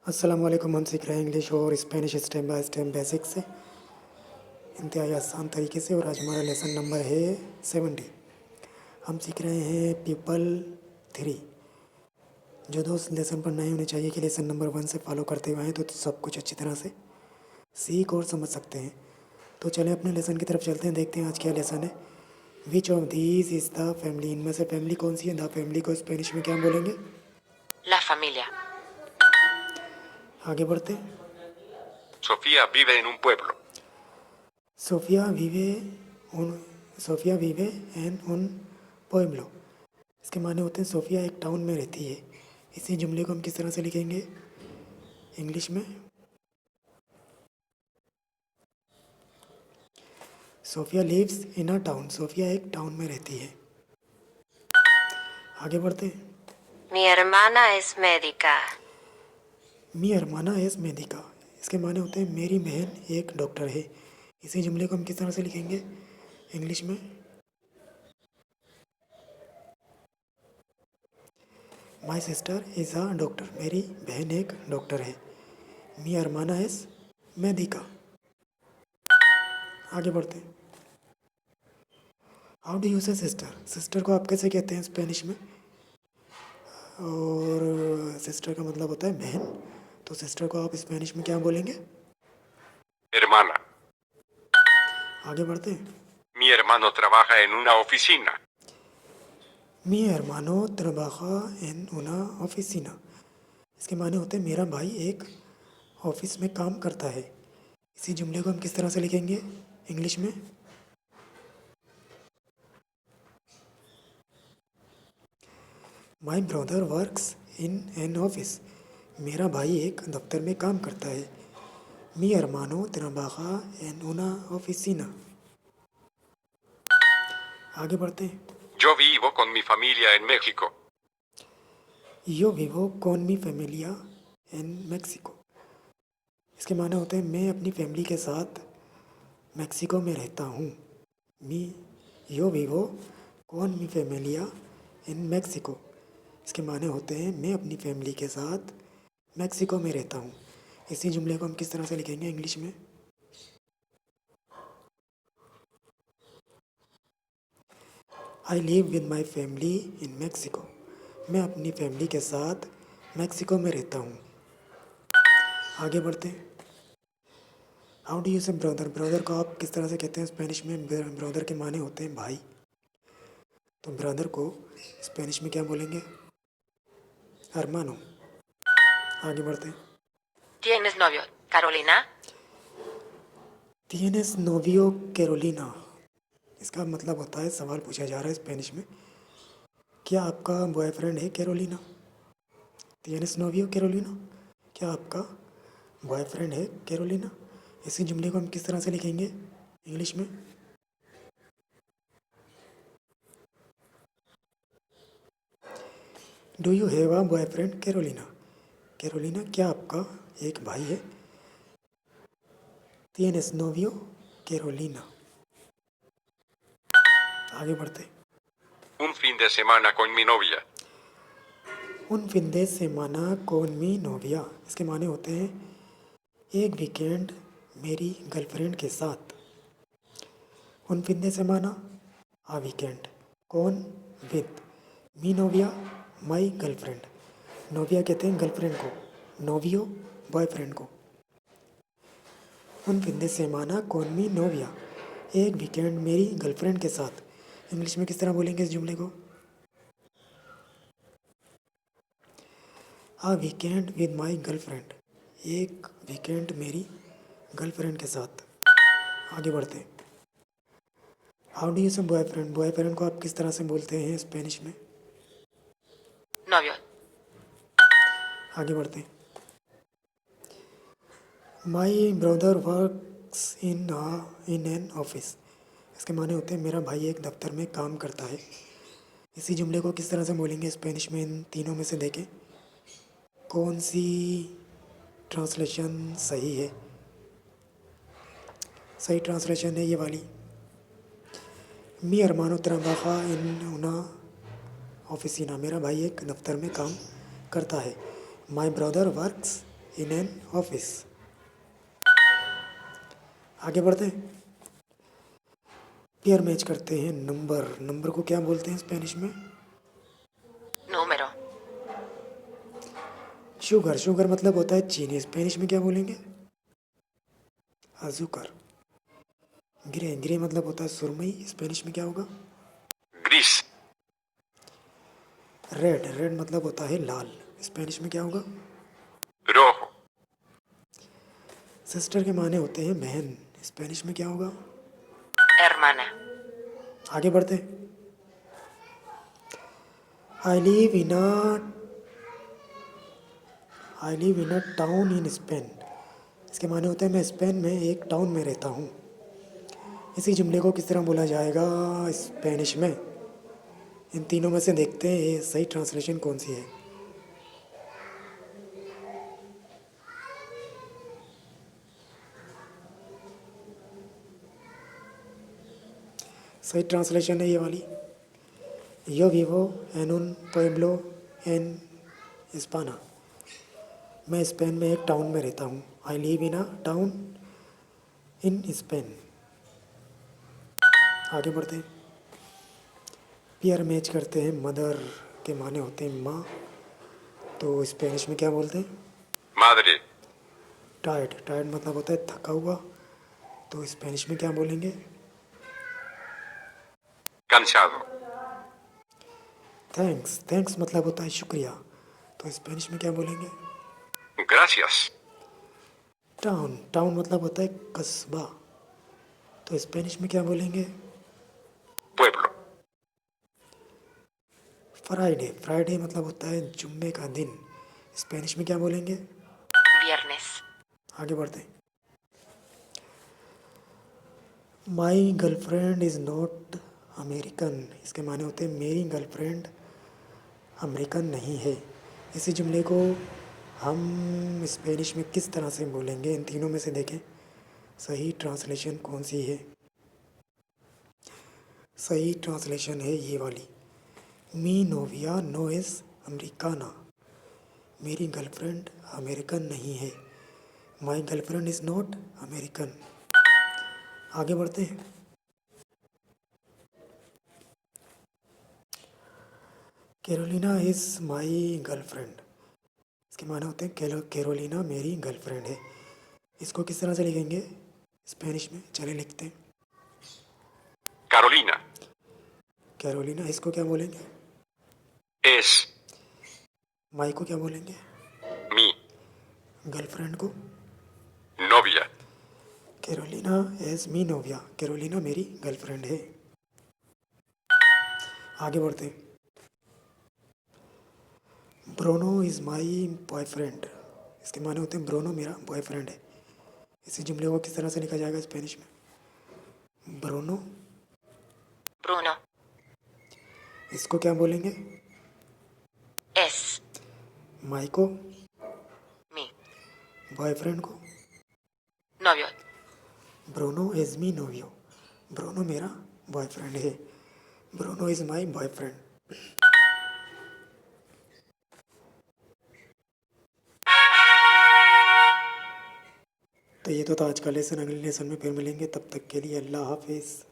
अस्सलाम वालेकुम। हम सीख रहे हैं इंग्लिश और Spanish step by step basic से इंतहाई आसान तरीके से। और आज हमारा लेसन नंबर है 70। हम सीख रहे हैं पीपल 3। जो दोस्त लेसन पर नए होने चाहिए कि लेसन नंबर 1 से फॉलो करते हुए हैं तो सब कुछ अच्छी तरह से सीख और समझ सकते हैं। तो चलें अपने लेसन की तरफ चलते हैं, देखते हैं आज क्या लेसन है। Which of these is the family, इनमें से फैमिली कौन सी है। द फैमिली को स्पेनिश में क्या बोलेंगे? La familia. आगे बढ़ते हैं। Sofía vive en un pueblo. Sofia विवे उन सोफिया विवे एन उन पोएम्लो। इसके माने होते हैं सोफिया एक टाउन में रहती है। इसी जुमले को हम किस तरह से लिखेंगे इंग्लिश में? Sophia lives in a town. Sophia एक टाउन में रहती है। आगे बढ़ते हैं। Mi hermana es médica. मी अरमाना एस मेदिका। इसके माने होते हैं मेरी बहन एक डॉक्टर है। इसी जुमले को हम किस तरह से लिखेंगे इंग्लिश में? My sister is a doctor. मेरी बहन एक डॉक्टर है। मी अरमाना एस मेदिका। आगे बढ़ते हैं। हाउ डू यू से सिस्टर। सिस्टर को आप कैसे कहते हैं स्पेनिश में? और सिस्टर का मतलब होता है बहन, तो सिस्टर को आप स्पेनिश में क्या बोलेंगे? Hermana. आगे बढ़ते हैं। Mi hermano trabaja en una oficina. मी hermano trabaja en una oficina। इसके माने होते हैं मेरा भाई एक ऑफिस में काम करता है। इसी जुमले को हम किस तरह से लिखेंगे इंग्लिश में? My brother works in an office. मेरा भाई एक दफ्तर में काम करता है। मी hermano trabaja en una oficina। आगे बढ़ते हैं। Yo vivo con mi familia en México. यो विवो कौन मी फैमिलिया इन मैक्सिको। इसके माने होते हैं मैं अपनी फैमिली के साथ मैक्सिको में रहता हूँ। मी यो विवो कौन मी फैमिलिया इन मैक्सिको। इसके माने होते हैं मैं अपनी फैमिली के साथ मैक्सिको में रहता हूँ। इसी जुमले को हम किस तरह से लिखेंगे इंग्लिश में? I live with my family in Mexico. मैं अपनी फैमिली के साथ मैक्सिको में रहता हूँ। आगे बढ़ते हैं। हाउ डू यू से ब्रदर। ब्रदर को आप किस तरह से कहते हैं स्पेनिश में? ब्रदर के माने होते हैं भाई, तो ब्रदर को स्पेनिश में क्या बोलेंगे? hermano। आगे बढ़ते हैं। ¿Tienes novio, Carolina? tienes novio Carolina। इसका मतलब होता है, सवाल पूछा जा रहा है स्पेनिश में, क्या आपका बॉयफ्रेंड है कैरोलिना? tienes novio Carolina। क्या आपका बॉयफ्रेंड है कैरोलिना? इसी जुमले को हम किस तरह से लिखेंगे इंग्लिश में? Do you have a boyfriend Carolina. Carolina क्या आपका एक भाई है? tienes novio Carolina। आगे बढ़ते हैं। Un fin de semana con mi novia. उन फिंदे से माना कौन मी नोविया। इसके माने होते हैं एक वीकेंड मेरी गर्लफ्रेंड के साथ। उन फिंदे से माना आ वीकेंड, कौन विद, मी नोविया माई गर्लफ्रेंड। नोविया कहते हैं गर्लफ्रेंड को, नोवियो बॉयफ्रेंड को। उन फिंदे से माना कौन मी नोविया, एक वीकेंड मेरी गर्लफ्रेंड के साथ। इंग्लिश में किस तरह बोलेंगे इस जुमले को? आ वीकेंड विद माई गर्लफ्रेंड। एक वीकेंड मेरी गर्लफ्रेंड के साथ। आगे बढ़ते हैं। हाउ डू यू से बॉयफ्रेंड। बॉयफ्रेंड को आप किस तरह से बोलते हैं स्पेनिश में? Novio. आगे बढ़ते हैं। My brother works in an office. इसके माने होते हैं मेरा भाई एक दफ्तर में काम करता है। इसी जुमले को किस तरह से बोलेंगे स्पेनिश में? इन तीनों में से देखें कौन सी ट्रांसलेशन सही है। सही ट्रांसलेशन है ये वाली। मी hermano trabaja en una oficina। मेरा भाई एक दफ्तर में काम करता है। My brother works in an office. आगे बढ़ते हैं। पेयर मैच करते हैं। नंबर, नंबर को क्या बोलते हैं स्पेनिश में? Número. शुगर, शुगर मतलब होता है चीनी, स्पेनिश में क्या बोलेंगे? अजूकर। ग्रे, ग्रे मतलब होता है सुरमई, स्पेनिश में क्या होगा? Gris. रेड, रेड मतलब होता है लाल, स्पेनिश में क्या होगा? Rojo. सिस्टर के माने होते हैं बहन, स्पेनिश में क्या होगा? Hermana. आगे बढ़ते हैं। I live in a I live in a town in Spain. इसके माने होते हैं मैं स्पेन में एक टाउन में रहता हूँ। इसी जुमले को किस तरह बोला जाएगा स्पेनिश में? इन तीनों में से देखते हैं ये सही ट्रांसलेशन कौन सी है। सही ट्रांसलेशन है ये वाली। यो विवो एन उन पुएब्लो एन इस्पाना। मैं स्पेन में एक टाउन में रहता हूँ। I live in a town in Spain. आगे बढ़ते हैं। पेयर मैच करते हैं। मदर के माने होते हैं माँ, तो स्पेनिश में क्या बोलते हैं? Madre. टायर्ड, टायर्ड मतलब होता है थका हुआ, तो स्पेनिश में क्या बोलेंगे? Cansado. थैंक्स, थैंक्स मतलब होता है शुक्रिया, तो स्पेनिश में क्या बोलेंगे? Gracias. टाउन, टाउन मतलब होता है कस्बा, तो स्पेनिश में क्या बोलेंगे? Pueblo. फ्राइडे, फ्राइडे मतलब होता है जुम्मे का दिन, स्पेनिश में क्या बोलेंगे? Viernes. आगे बढ़ते हैं। My girlfriend is not American. इसके माने होते हैं मेरी गर्लफ्रेंड अमेरिकन नहीं है। इसी जुमले को हम स्पेनिश में किस तरह से बोलेंगे? इन तीनों में से देखें सही ट्रांसलेशन कौन सी है। सही ट्रांसलेशन है ये वाली। मी नोविया नो इज़ अमेरिकाना। मेरी गर्लफ्रेंड अमेरिकन नहीं है। My girlfriend is not American. आगे बढ़ते हैं। Carolina is my girlfriend. इसके माने होते हैं कैरोलिना मेरी गर्लफ्रेंड है। इसको किस तरह से लिखेंगे स्पेनिश में? चले लिखते हैं। Carolina. कैरोलिना, इसको क्या बोलेंगे? Es माई को क्या बोलेंगे? mi गर्लफ्रेंड को? novia. कैरोलिना एज मी नोविया। कैरोलिना मेरी गर्लफ्रेंड है। आगे बढ़ते हैं। ब्रोनो इज़ माई बॉयफ्रेंड। इसके माने होते हैं ब्रोनो मेरा बॉयफ्रेंड है। इसी जुमले को किस तरह से लिखा जाएगा स्पेनिश में? ब्रोनो, Bruno. इसको क्या बोलेंगे? Es. माई को? Mi. बॉयफ्रेंड को? Novio. ब्रोनो इज़ मी नोवियो। ब्रोनो मेरा बॉयफ्रेंड है। Bruno is my boyfriend. तो ये तो था आज का लेसन। अगले लेसन में फिर मिलेंगे, तब तक के लिए अल्लाह हाफिज़।